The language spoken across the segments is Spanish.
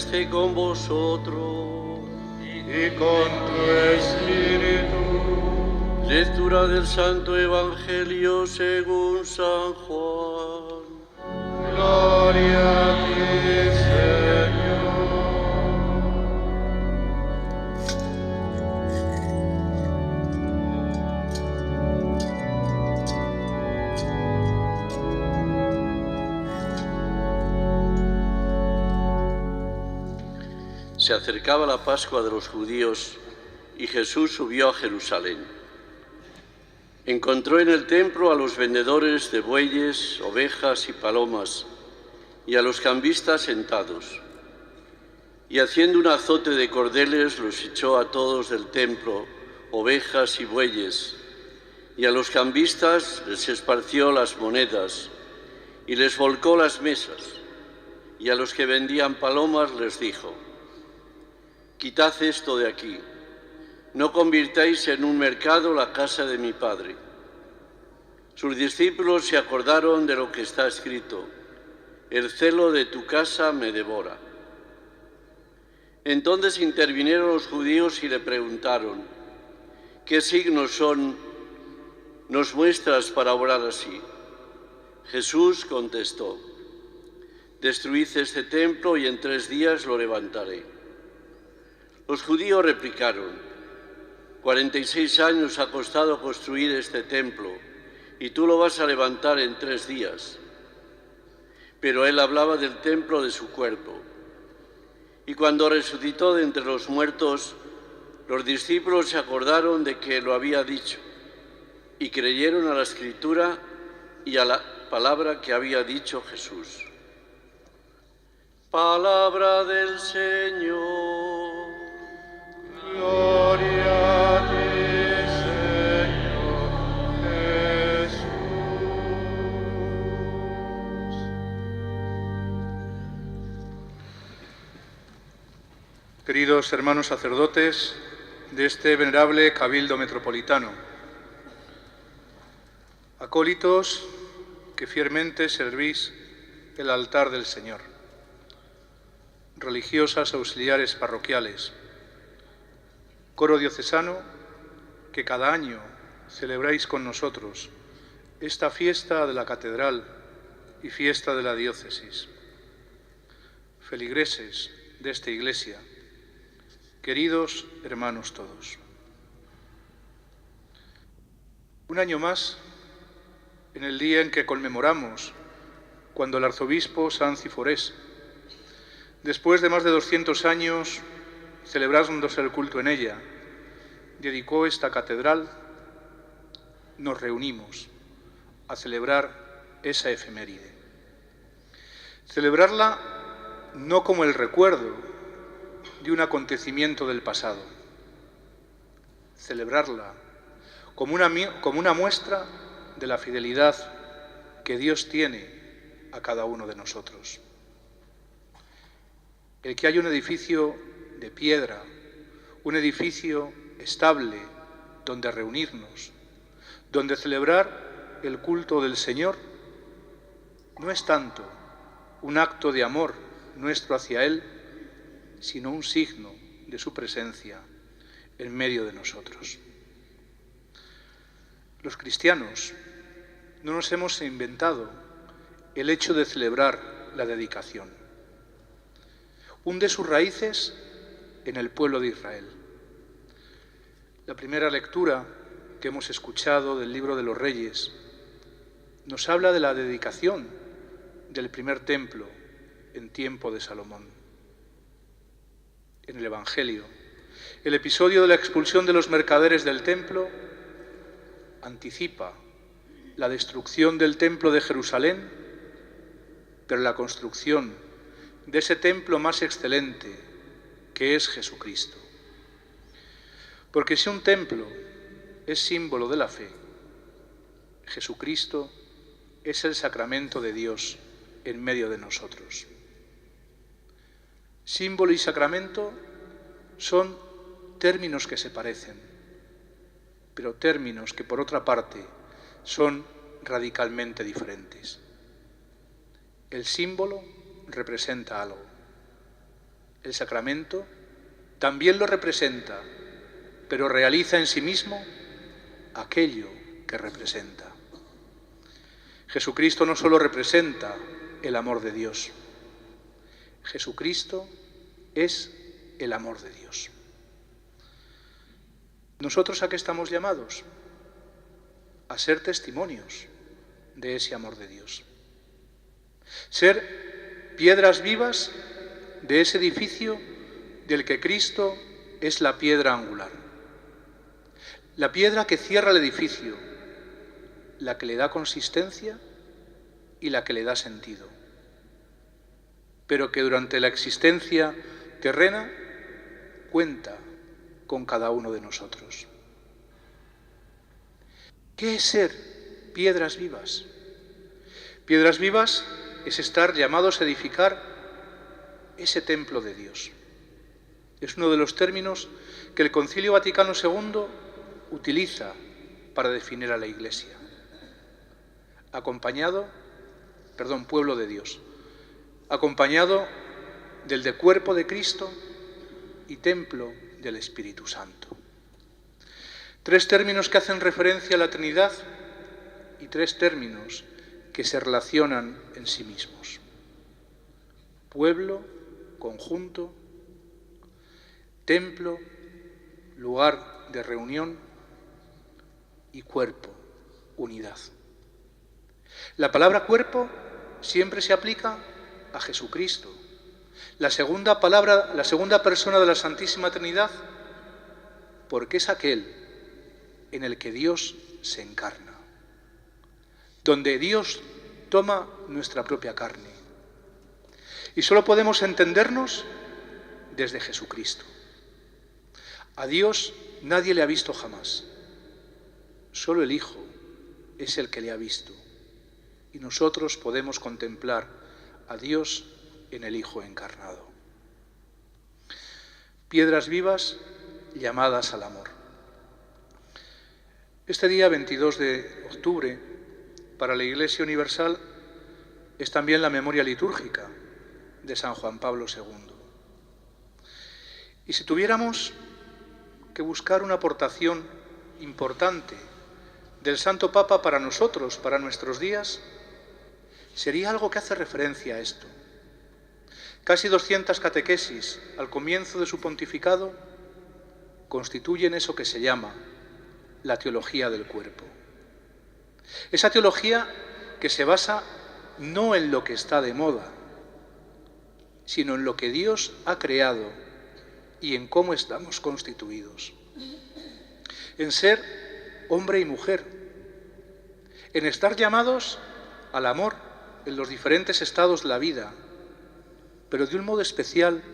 esté con vosotros. Y con tu espíritu. Lectura del Santo Evangelio según San Juan. Gloria a ti, Señor. Se acercaba la Pascua de los judíos y Jesús subió a Jerusalén. Encontró en el templo a los vendedores de bueyes, ovejas y palomas, y a los cambistas sentados. Y haciendo un azote de cordeles los echó a todos del templo, ovejas y bueyes, y a los cambistas les esparció las monedas, y les volcó las mesas, y a los que vendían palomas les dijo: «Quitad esto de aquí, no convirtáis en un mercado la casa de mi Padre». Sus discípulos se acordaron de lo que está escrito: «El celo de tu casa me devora». Entonces intervinieron los judíos y le preguntaron: «¿Qué signos nos muestras para obrar así?». Jesús contestó: «Destruid este templo y en 3 días lo levantaré». Los judíos replicaron: 46 años ha costado construir este templo, y tú lo vas a levantar en 3 días. Pero él hablaba del templo de su cuerpo. Y cuando resucitó de entre los muertos, los discípulos se acordaron de que lo había dicho, y creyeron a la Escritura y a la palabra que había dicho Jesús. Palabra del Señor. Gloria a ti, Señor Jesús. Queridos hermanos sacerdotes de este venerable Cabildo Metropolitano, acólitos que fielmente servís el altar del Señor, religiosas auxiliares parroquiales, coro diocesano que cada año celebráis con nosotros esta fiesta de la catedral y fiesta de la diócesis, feligreses de esta iglesia, queridos hermanos todos. Un año más, en el día en que conmemoramos cuando el arzobispo Sanz y Forés, después de más de 200 años celebrándose el culto en ella, dedicó esta catedral, nos reunimos a celebrar esa efeméride. Celebrarla no como el recuerdo de un acontecimiento del pasado, celebrarla como una muestra de la fidelidad que Dios tiene a cada uno de nosotros. El que haya un edificio de piedra, un edificio estable donde reunirnos, donde celebrar el culto del Señor, no es tanto un acto de amor nuestro hacia Él, sino un signo de su presencia en medio de nosotros. Los cristianos no nos hemos inventado el hecho de celebrar la dedicación. Hunde sus raíces en el pueblo de Israel. La primera lectura que hemos escuchado del libro de los Reyes nos habla de la dedicación del primer templo en tiempo de Salomón. En el Evangelio, el episodio de la expulsión de los mercaderes del templo anticipa la destrucción del templo de Jerusalén, pero la construcción de ese templo más excelente que es Jesucristo. Porque si un templo es símbolo de la fe, Jesucristo es el sacramento de Dios en medio de nosotros. Símbolo y sacramento son términos que se parecen, pero términos que por otra parte son radicalmente diferentes. El símbolo representa algo. El sacramento también lo representa, pero realiza en sí mismo aquello que representa. Jesucristo no solo representa el amor de Dios, Jesucristo es el amor de Dios. ¿Nosotros a qué estamos llamados? A ser testimonios de ese amor de Dios. Ser piedras vivas de ese edificio del que Cristo es la piedra angular. La piedra que cierra el edificio, la que le da consistencia y la que le da sentido. Pero que durante la existencia terrena cuenta con cada uno de nosotros. ¿Qué es ser piedras vivas? Piedras vivas es estar llamados a edificar ese templo de Dios. Es uno de los términos que el Concilio Vaticano II utiliza para definir a la Iglesia. Pueblo de Dios, acompañado del de cuerpo de Cristo y templo del Espíritu Santo. Tres términos que hacen referencia a la Trinidad y tres términos que se relacionan en sí mismos. Pueblo, conjunto, templo, lugar de reunión y cuerpo, unidad. La palabra cuerpo siempre se aplica a Jesucristo. La segunda persona de la Santísima Trinidad, porque es aquel en el que Dios se encarna, donde Dios toma nuestra propia carne. Y solo podemos entendernos desde Jesucristo. A Dios nadie le ha visto jamás. Solo el Hijo es el que le ha visto. Y nosotros podemos contemplar a Dios en el Hijo encarnado. Piedras vivas llamadas al amor. Este día 22 de octubre, para la Iglesia Universal, es también la memoria litúrgica de San Juan Pablo II. Y si tuviéramos que buscar una aportación importante del Santo Papa para nosotros, para nuestros días, sería algo que hace referencia a esto. Casi 200 catequesis al comienzo de su pontificado constituyen eso que se llama la teología del cuerpo. Esa teología que se basa no en lo que está de moda, sino en lo que Dios ha creado y en cómo estamos constituidos. En ser hombre y mujer, en estar llamados al amor en los diferentes estados de la vida, pero de un modo especial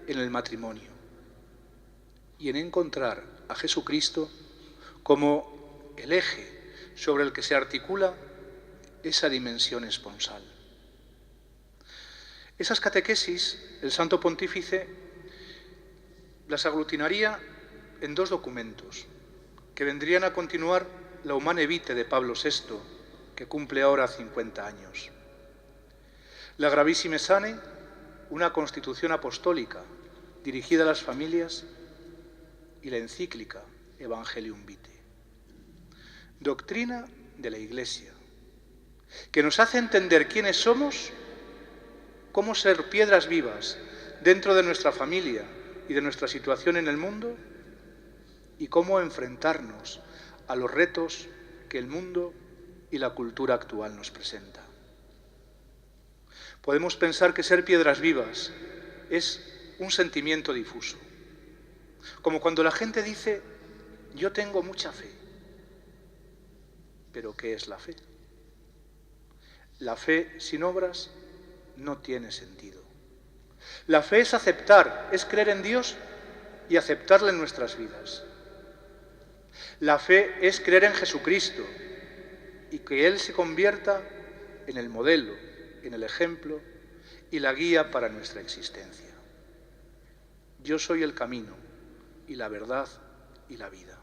en el matrimonio, y en encontrar a Jesucristo como el eje sobre el que se articula esa dimensión esponsal. Esas catequesis, el Santo Pontífice las aglutinaría en dos documentos que vendrían a continuar la Humane Vitae de Pablo VI, que cumple ahora 50 años. La Gravissime Sane, una constitución apostólica dirigida a las familias, y la encíclica Evangelium Vitae. Doctrina de la Iglesia, que nos hace entender quiénes somos, cómo ser piedras vivas dentro de nuestra familia y de nuestra situación en el mundo, y cómo enfrentarnos a los retos que el mundo y la cultura actual nos presenta. Podemos pensar que ser piedras vivas es un sentimiento difuso, como cuando la gente dice: yo tengo mucha fe. ¿Pero qué es la fe? La fe sin obras no tiene sentido. La fe es aceptar, es creer en Dios y aceptarle en nuestras vidas. La fe es creer en Jesucristo y que Él se convierta en el modelo, en el ejemplo y la guía para nuestra existencia. Yo soy el camino y la verdad y la vida.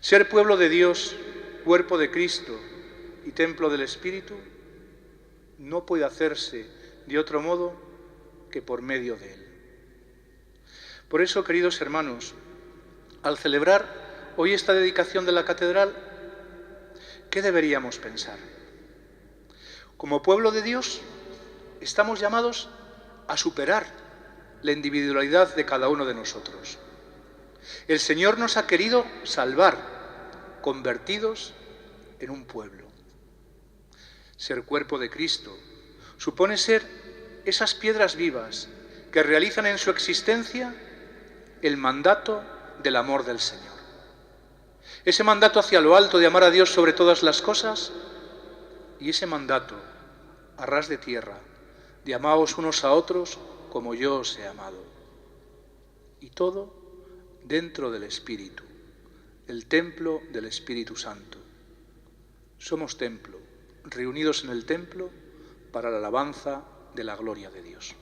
Ser pueblo de Dios, cuerpo de Cristo y templo del Espíritu no puede hacerse de otro modo que por medio de Él. Por eso, queridos hermanos, al celebrar hoy esta dedicación de la catedral, ¿qué deberíamos pensar? Como pueblo de Dios, estamos llamados a superar la individualidad de cada uno de nosotros. El Señor nos ha querido salvar, convertidos en un pueblo. Ser cuerpo de Cristo supone ser esas piedras vivas que realizan en su existencia el mandato del amor del Señor. Ese mandato hacia lo alto de amar a Dios sobre todas las cosas y ese mandato a ras de tierra de amaos unos a otros como yo os he amado. Y todo dentro del Espíritu, el templo del Espíritu Santo. Somos templo, reunidos en el templo para la alabanza de la gloria de Dios.